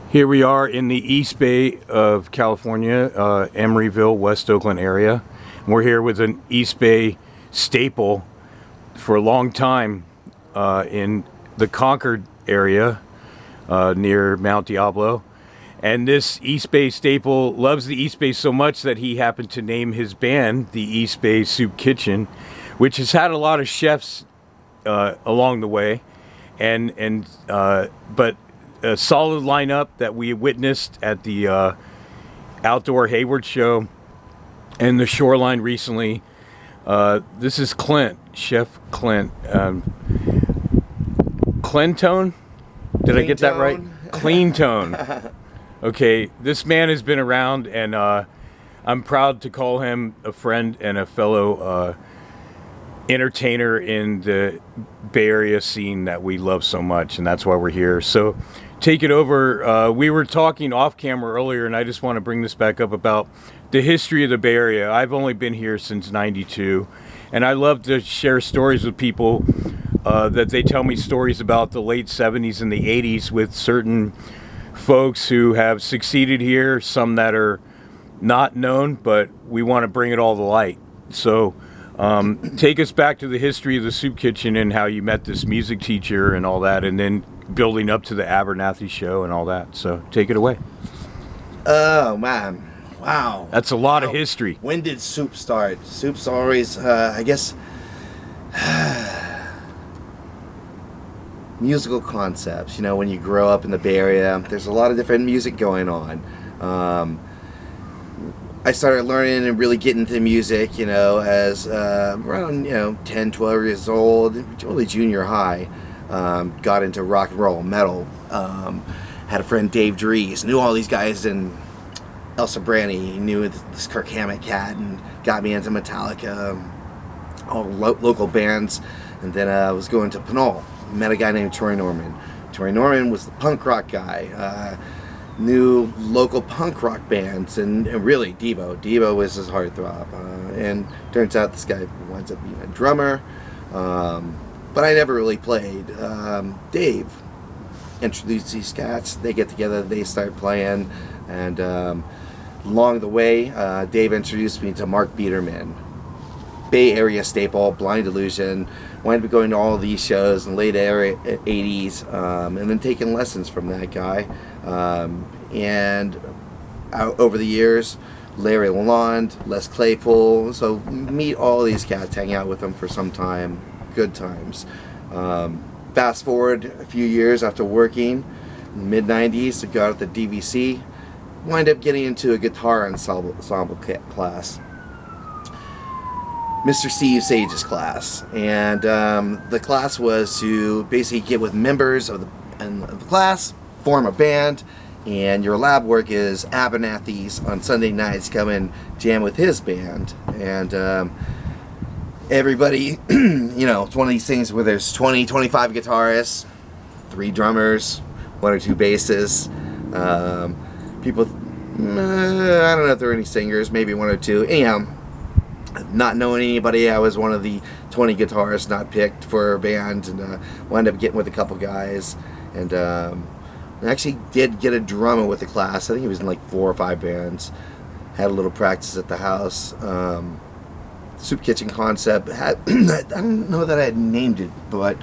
Here we are in the East Bay of California, Emeryville, West Oakland area. We're here with an East Bay staple for a long time in the Concord area near Mount Diablo. And this East Bay staple loves the East Bay so much that he happened to name his band the East Bay Soup Kitchen, which has had a lot of chefs along the way, but a solid lineup that we witnessed at the outdoor Hayward show and the Shoreline recently. This is Clint, Chef Clint. Cleantone? Did I get that right? Cleantone. Okay, this man has been around, and I'm proud to call him a friend and a fellow entertainer in the Bay Area scene that we love so much, and that's why we're here. So take it over. We were talking off camera earlier, and I just want to bring this back up about the history of the Bay Area. I've only been here since '92, and I love to share stories with people that they tell me stories about the late '70s and the '80s with certain folks who have succeeded here, some that are not known, but we want to bring it all to light. So take us back to the history of the Soup Kitchen and how you met this music teacher and all that, and then building up to the Abernathy show and all that. So take it away. Oh, man. Wow. That's a lot of history. When did soup start? Soup's always, I guess, musical concepts. You know, when you grow up in the Bay Area, there's a lot of different music going on. I started learning and really getting into music, you know, as around, 10, 12 years old, really junior high. Got into rock and roll, metal. Had a friend, Dave Dries, knew all these guys in El Sobrani. He knew this Kirk Hammett cat and got me into Metallica, all local bands. And then I was going to Pinole. Met a guy named Troy Norman. Troy Norman was the punk rock guy. Knew local punk rock bands, and really Devo. Devo was his heartthrob. And turns out this guy winds up being a drummer. But I never really played. Dave introduced these cats. They get together, they start playing. And along the way, Dave introduced me to Mark Biederman. Bay Area staple, Blind Illusion. Wound up going to all of these shows in the late 80s, and then taking lessons from that guy. And over the years, Larry Lalonde, Les Claypool. So meet all these cats, hang out with them for some time. Good times. Fast forward a few years after working, in the mid-90s, I got at the DVC. Wind up getting into a guitar ensemble class. Mr. Steve Sage's class, and the class was to basically get with members of the class, form a band, and your lab work is Abernathy's on Sunday nights, come and jam with his band. And everybody, it's one of these things where there's 20, 25 guitarists, 3 drummers, 1 or 2 basses, people, I don't know if there are any singers, maybe 1 or 2, anyhow. Not knowing anybody, I was one of the 20 guitarists not picked for a band, and wound up getting with a couple guys, and I actually did get a drummer with the class. I think he was in like 4 or 5 bands. Had a little practice at the house. Soup Kitchen concept. I don't know that I had named it, but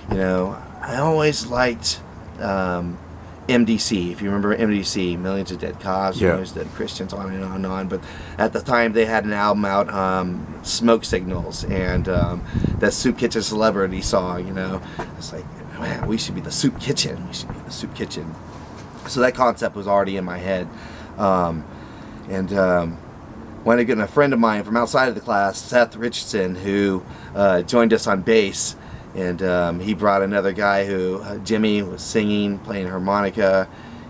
I always liked MDC, if you remember MDC, Millions of Dead Cops, Millions of Dead Christians, on and on and on. But at the time, they had an album out, Smoke Signals, and that Soup Kitchen Celebrity song, It's like, man, we should be the Soup Kitchen. We should be the Soup Kitchen. So that concept was already in my head. And when I got a friend of mine from outside of the class, Seth Richardson, who joined us on bass. And he brought another guy who, Jimmy, was singing, playing harmonica,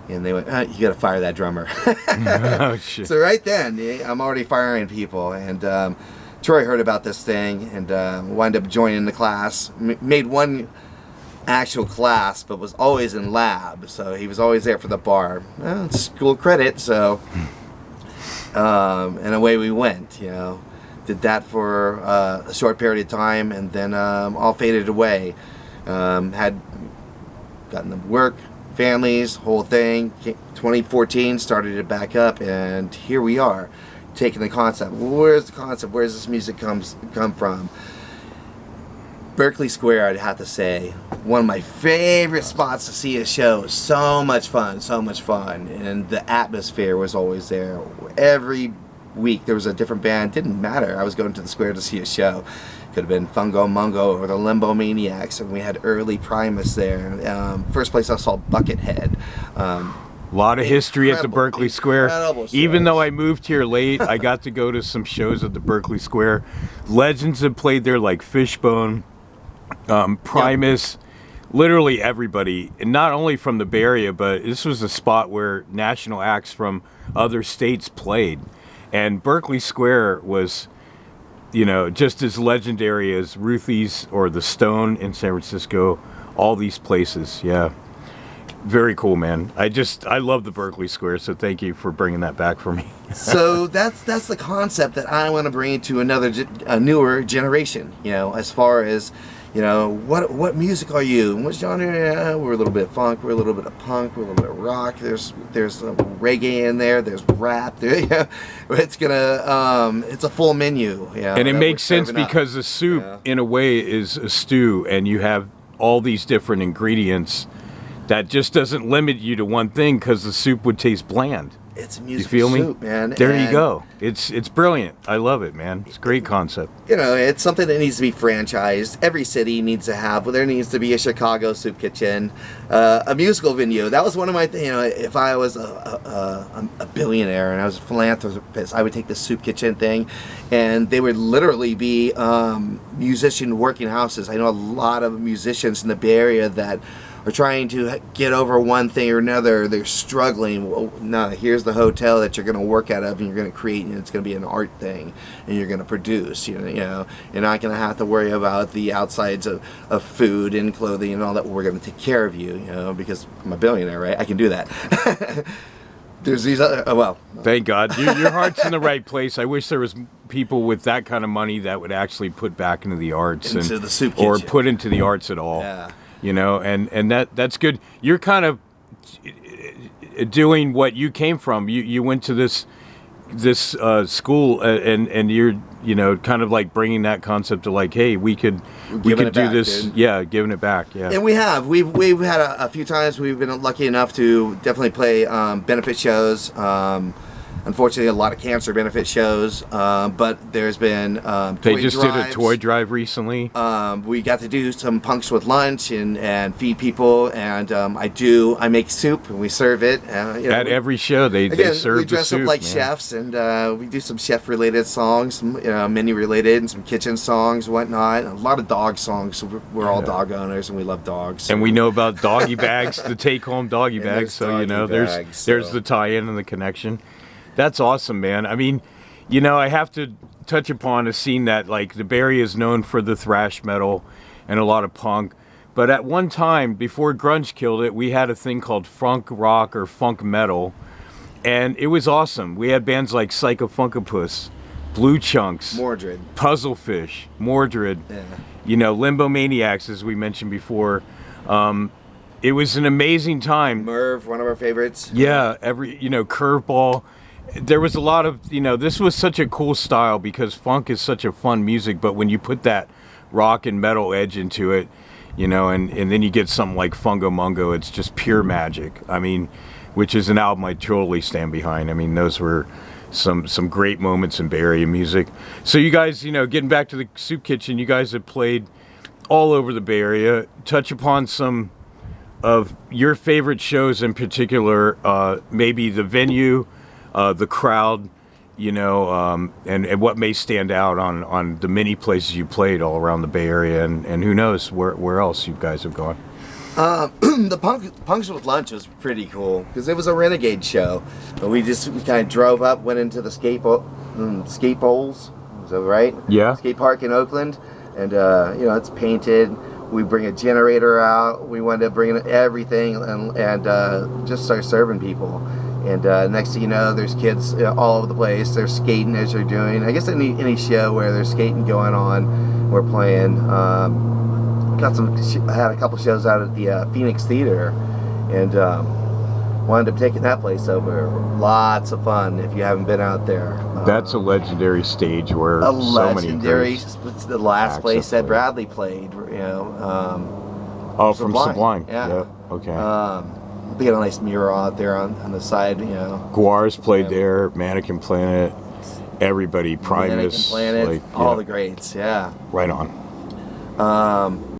and they went, you gotta fire that drummer. Oh, shit. So right then, I'm already firing people, and Troy heard about this thing, and wound up joining the class, made one actual class, but was always in lab, so he was always there for the bar. Well, it's school credit, so, and away we went, Did that for a short period of time, and then all faded away. Had gotten to work, families, whole thing. 2014 started it back up, and here we are, taking the concept. Where's the concept? Where's this music come from? Berkeley Square, I'd have to say, one of my favorite spots to see a show. So much fun, and the atmosphere was always there. Every week there was a different band. Didn't matter. I was going to the square to see a show. Could have been Fungo Mungo or the Limbo Maniacs, and we had early Primus there. First place I saw Buckethead. A lot of history at the Berkeley Square. Even though I moved here late, I got to go to some shows at the Berkeley Square. Legends have played there, like Fishbone, Primus, literally everybody, and not only from the Bay Area, but this was a spot where national acts from other states played, and Berkeley Square was, you know, just as legendary as Ruthie's or the Stone in San Francisco. All these places, yeah, very cool, man. I love the Berkeley Square, so thank you for bringing that back for me. So that's the concept that I want to bring to a newer generation. You know, as far as, you know, what music are you? What genre? Yeah, we're a little bit of funk. We're a little bit of punk. We're a little bit of rock. There's reggae in there. There's rap. There, yeah. It's a full menu. Yeah, and it makes sense because the soup, in a way, is a stew, and you have all these different ingredients. That just doesn't limit you to one thing, because the soup would taste bland. It's a musical soup, man. There you go. It's brilliant. I love it, man. It's a great concept. You know, it's something that needs to be franchised. Every city needs to have. Well, there needs to be a Chicago soup kitchen, a musical venue. That was one of my things. You know, if I was a billionaire and I was a philanthropist, I would take the soup kitchen thing, and they would literally be musician working houses. I know a lot of musicians in the Bay Area that are trying to get over one thing or another. They're struggling. Well, no, here's the hotel that you're going to work out of, and you're going to create, and it's going to be an art thing, and you're going to produce. You know, you're not going to have to worry about the outsides of food and clothing and all that. We're going to take care of you. You know, because I'm a billionaire, right? I can do that. There's these other. Well, thank God, your heart's in the right place. I wish there was people with that kind of money that would actually put back into the arts into the soup kitchen, or put into the arts at all. Yeah. You know, and that's good. You're kind of doing what you came from. You went to this school, and you're, you know, kind of like bringing that concept to, like, hey, we could do this. Dude. Yeah, giving it back. Yeah, and we've had a few times we've been lucky enough to definitely play benefit shows. Unfortunately, a lot of cancer benefit shows, but there's been they just did a toy drive recently. We got to do some punks with lunch and feed people, and I make soup and we serve it. You know, at every show they serve the soup. We dress up like chefs, and we do some chef related songs, some menu related, and some kitchen songs, whatnot. A lot of dog songs. So we're all dog owners, and we love dogs. So. And we know about doggy bags, the take home doggy bags. So there's the tie-in and the connection. That's awesome, man. I mean, you know, I have to touch upon a scene that, like, the Bay Area is known for the thrash metal and a lot of punk. But at one time, before grunge killed it, we had a thing called funk rock or funk metal. And it was awesome. We had bands like Psycho Funkopus, Blue Chunks, Mordred, Puzzlefish, Mordred, you know, Limbo Maniacs, as we mentioned before. It was an amazing time. Merv, one of our favorites. Yeah, Curveball. There was a lot of, this was such a cool style because funk is such a fun music, but when you put that rock and metal edge into it, and then you get something like Fungo Mungo, it's just pure magic. I mean, which is an album I totally stand behind. I mean, those were some great moments in Bay Area music. So you guys, getting back to the Soup Kitchen, you guys have played all over the Bay Area. Touch upon some of your favorite shows in particular, maybe the venue, the crowd, and what may stand out on the many places you played all around the Bay Area, and who knows where else you guys have gone. The Punks with Lunch was pretty cool because it was a renegade show. We kind of drove up, went into the skate bowls, is that right? Yeah. Skate park in Oakland, and it's painted. We bring a generator out. We wanted to bring in everything and just start serving people. And next thing you know, there's kids all over the place. They're skating as you're doing. I guess any show where there's skating going on, we're playing. I had a couple shows out at the Phoenix Theater, and wound up taking that place over. Lots of fun if you haven't been out there. That's a legendary stage where a so many legendary. great It's the last acts place have that Bradley played. You know. Oh, from Sublime. Yeah. Yep. Okay. They got a nice mural out there on the side. You know. Guar's played there. Mannequin Planet. Everybody. Primus. Mannequin Planet. Like, all yeah. the greats. Yeah. Right on.